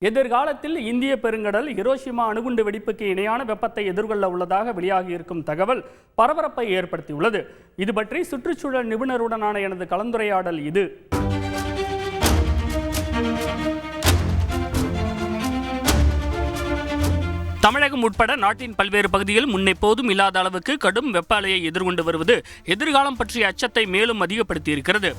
எதிர்காலத்தில் இந்திய பெருங்கடல் ஹிரோஷிமா அணுகுண்டு வெடிப்புக்கு இணையான வெப்பத்தை எதிர்கொள்ள உள்ளதாக வெளியாகியிருக்கும் தகவல் பரபரப்பை ஏற்படுத்தியுள்ளது. இது பற்றி சுற்றுச்சூழல் நிபுணருடனான எனது கலந்துரையாடல் இது. தமிழகம் உட்பட நாட்டின் பல்வேறு பகுதிகள் முன்னெப்போதும் இல்லாத அளவுக்கு கடும் வெப்ப அலையை எதிர்கொண்டு வருவது எதிர்காலம் பற்றிய அச்சத்தை மேலும் அதிகப்படுத்தியிருக்கிறது.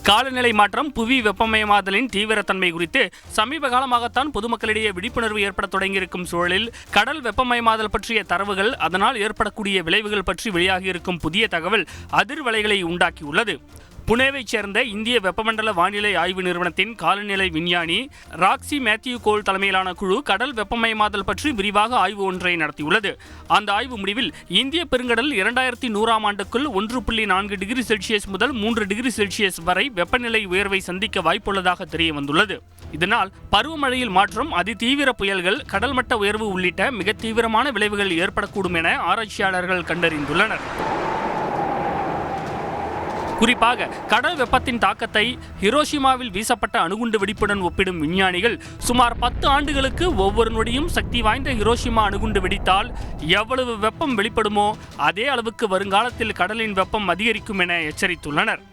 காலநிலை மாற்றம், புவி வெப்பமயமாதலின் தீவிரத்தன்மை குறித்து சமீப காலமாகத்தான் பொதுமக்களிடையே விழிப்புணர்வு ஏற்பட தொடங்கியிருக்கும் சூழலில் கடல் வெப்பமயமாதல் பற்றிய தரவுகள், அதனால் ஏற்படக்கூடிய விளைவுகள் பற்றி வெளியாகியிருக்கும் புதிய தகவல் அதிர்வலைகளை உண்டாக்கியுள்ளது. புனேவைச் சேர்ந்த இந்திய வெப்பமண்டல வானிலை ஆய்வு நிறுவனத்தின் காலநிலை விஞ்ஞானி ராக்சி மேத்யூ கோல் தலைமையிலான குழு கடல் வெப்பமயமாதல் பற்றி விரிவாக ஆய்வு ஒன்றை நடத்தியுள்ளது. அந்த ஆய்வு முடிவில் இந்திய பெருங்கடல் 2100ஆம் ஆண்டுக்குள் 1.4 டிகிரி செல்சியஸ் முதல் 3 டிகிரி செல்சியஸ் வரை வெப்பநிலை உயர்வை சந்திக்க வாய்ப்புள்ளதாக தெரிய வந்துள்ளது. இதனால் பருவமழையில் மாற்றம், அதிதீவிர புயல்கள், கடல் மட்ட உயர்வு உள்ளிட்ட மிக தீவிரமான விளைவுகள் ஏற்படக்கூடும் என ஆராய்ச்சியாளர்கள் கண்டறிந்துள்ளனர். குறிப்பாக கடல் வெப்பத்தின் தாக்கத்தை ஹிரோஷிமாவில் வீசப்பட்ட அணுகுண்டு வெடிப்புடன் ஒப்பிடும் விஞ்ஞானிகள் சுமார் 10 ஆண்டுகளுக்கு ஒவ்வொரு நொடியும் சக்தி வாய்ந்த ஹிரோஷிமா அணுகுண்டு வெடித்தால் எவ்வளவு வெப்பம் வெளிப்படுமோ அதே அளவுக்கு வருங்காலத்தில் கடலின் வெப்பம் அதிகரிக்கும் என எச்சரித்துள்ளனர்.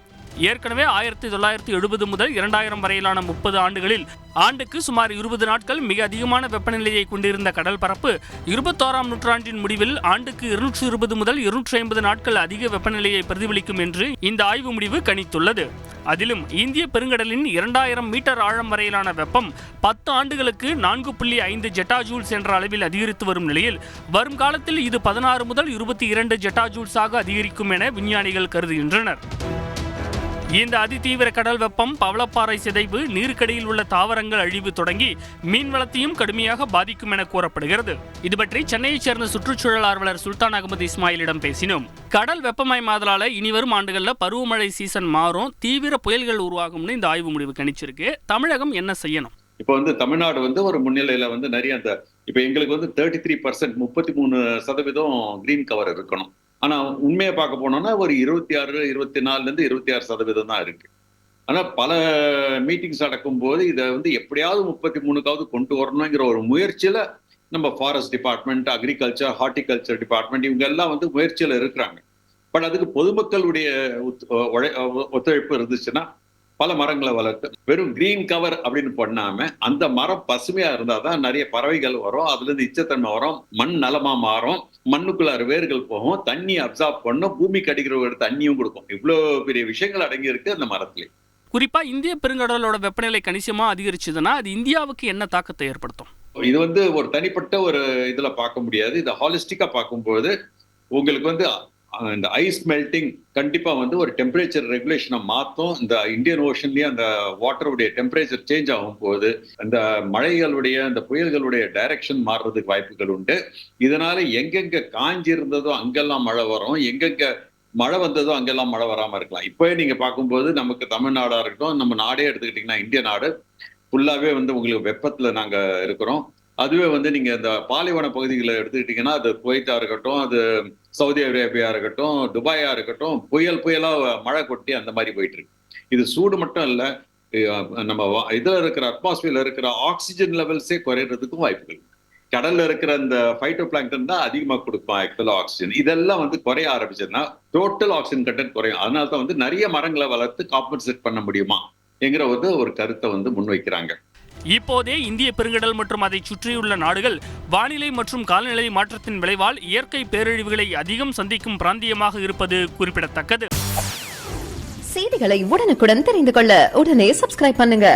ஏற்கனவே 1970 முதல் 2000 வரையிலான 30 ஆண்டுகளில் ஆண்டுக்கு சுமார் 20 நாட்கள் மிக அதிகமான வெப்பநிலையை கொண்டிருந்த கடல் பரப்பு 21ஆம் நூற்றாண்டின் முடிவில் ஆண்டுக்கு 220 முதல் 250 நாட்கள் அதிக வெப்பநிலையை பிரதிபலிக்கும் என்று இந்த ஆய்வு முடிவு கணித்துள்ளது. அதிலும் இந்திய பெருங்கடலின் 2000 மீட்டர் ஆழம் வரையிலான வெப்பம் 10 ஆண்டுகளுக்கு 4.5 ஜெட்டாஜூல்ஸ் என்ற அளவில் அதிகரித்து வரும் நிலையில் வரும் காலத்தில் இது 16 முதல் 22 ஜெட்டாஜூல்ஸாக அதிகரிக்கும் என விஞ்ஞானிகள் கருதுகின்றனர். இந்த அதிதீவிர கடல் வெப்பம் பவளப்பாறை சிதைவு, நீருக்கடியில் உள்ள தாவரங்கள் அழிவு தொடங்கி மீன்வளத்தையும் கடுமையாக பாதிக்கும் என கூறப்படுகிறது. இது பற்றி சென்னையைச் சேர்ந்த சுற்றுச்சூழல் ஆர்வலர் சுல்தான் அகமது இஸ்மாயிலிடம் பேசினோம். கடல் வெப்பமயமாதலால இனிவரும் ஆண்டுகளில் பருவமழை சீசன் மாறும், தீவிர புயல்கள் உருவாகும்னு இந்த ஆய்வு முடிவு கணிச்சிருக்கு. தமிழகம் என்ன செய்யணும்? இப்போ தமிழ்நாடு ஒரு முன்னிலையில நிறைய இப்போ எங்களுக்கு 33% 33% கிரீன் கவர் இருக்கணும். ஆனா உண்மையை பார்க்க போனோம்னா ஒரு 24-26% தான் இருக்கு. ஆனா பல மீட்டிங்ஸ் நடக்கும் போது இதை எப்படியாவது 33க்காவது கொண்டு வரணுங்கிற ஒரு முயற்சியில நம்ம forest department, agriculture, horticulture department இவங்க எல்லாம் முயற்சியில இருக்கிறாங்க. பட் அதுக்கு பொதுமக்களுடைய ஒத்துழைப்பு இருந்துச்சுன்னா பல மரங்களை வளர்த்து வெறும் கிரீன் கவர் அப்படின்னு பண்ணாம அந்த மரம் பசுமையா இருந்தாதான் நிறைய பறவைகள் வரும், அதுல இருந்து இச்சத்தன்மை வரும், மண் நலமா மாறும், மண்ணுக்குள்ளார வேர்கள் போகும், தண்ணி அப்சார்ப் பண்ணும், பூமிக்கு அடிக்கிற ஒரு தண்ணியும் கொடுக்கும். இவ்வளவு பெரிய விஷயங்கள் அடங்கி இருக்கு அந்த மரத்திலே. குறிப்பா இந்திய பெருங்கடலோட வெப்பநிலை கணிசமா அதிகரிச்சதுன்னா அது இந்தியாவுக்கு என்ன தாக்கத்தை ஏற்படுத்தும்? இது ஒரு தனிப்பட்ட ஒரு இதுல பார்க்க முடியாது. இதை ஹாலிஸ்டிக்கா பார்க்கும்போது உங்களுக்கு இந்த ஐஸ் மெல்டிங் கண்டிப்பா ஒரு டெம்பரேச்சர் ரெகுலேஷனை மாற்றும். இந்த இந்தியன் ஓஷன்லயே அந்த வாட்டருடைய டெம்பரேச்சர் சேஞ்ச் ஆகும் போது அந்த மழைகளுடைய அந்த புயல்களுடைய டைரக்ஷன் மாறுறதுக்கு வாய்ப்புகள் உண்டு. இதனால எங்கெங்க காஞ்சி இருந்ததோ அங்கெல்லாம் மழை வரும், எங்கெங்க மழை வந்ததோ அங்கெல்லாம் மழை வராம இருக்கலாம். இப்போ நீங்க பார்க்கும்போது நமக்கு தமிழ்நாடா இருக்கட்டும், நம்ம நாடே எடுத்துக்கிட்டீங்கன்னா இந்திய நாடு ஃபுல்லாவே உங்களுக்கு வெப்பத்துல நாங்க இருக்கிறோம். அதுவே நீங்க இந்த பாலைவன பகுதிகளை எடுத்துக்கிட்டீங்கன்னா அது குவைத்தா இருக்கட்டும், அது சவுதி அரேபியா இருக்கட்டும், துபாயா இருக்கட்டும், புயலா மழை கொட்டி அந்த மாதிரி போயிட்டு இருக்கு. இது சூடு மட்டும் இல்ல, நம்ம இதுல இருக்கிற அட்மாஸ்பியர்ல இருக்கிற ஆக்சிஜன் லெவல்ஸே குறையறதுக்கும் வாய்ப்புகள். கடல்ல இருக்கிற அந்த ஃபைட்டோ பிளாங்டன் தான் அதிகமா கொடுக்கும் ஆக்சுவலா ஆக்சிஜன். இதெல்லாம் குறைய ஆரம்பிச்சதுன்னா டோட்டல் ஆக்சிஜன் கண்டென்ட் குறையும். அதனாலதான் நிறைய மரங்களை வளர்த்து காம்பன்சேட் பண்ண முடியுமா என்கிற ஒரு கருத்தை முன்வைக்கிறாங்க. இப்போதே இந்திய பெருங்கடல் மற்றும் அதை சுற்றியுள்ள நாடுகள் வானிலை மற்றும் காலநிலை மாற்றத்தின் விளைவால் இயற்கை பேரழிவுகளை அதிகம் சந்திக்கும் பிராந்தியமாக இருப்பது குறிப்பிடத்தக்கது. செய்திகளை உடனுக்குடன் தெரிந்து கொள்ள உடனே சப்ஸ்கிரைப் பண்ணுங்க.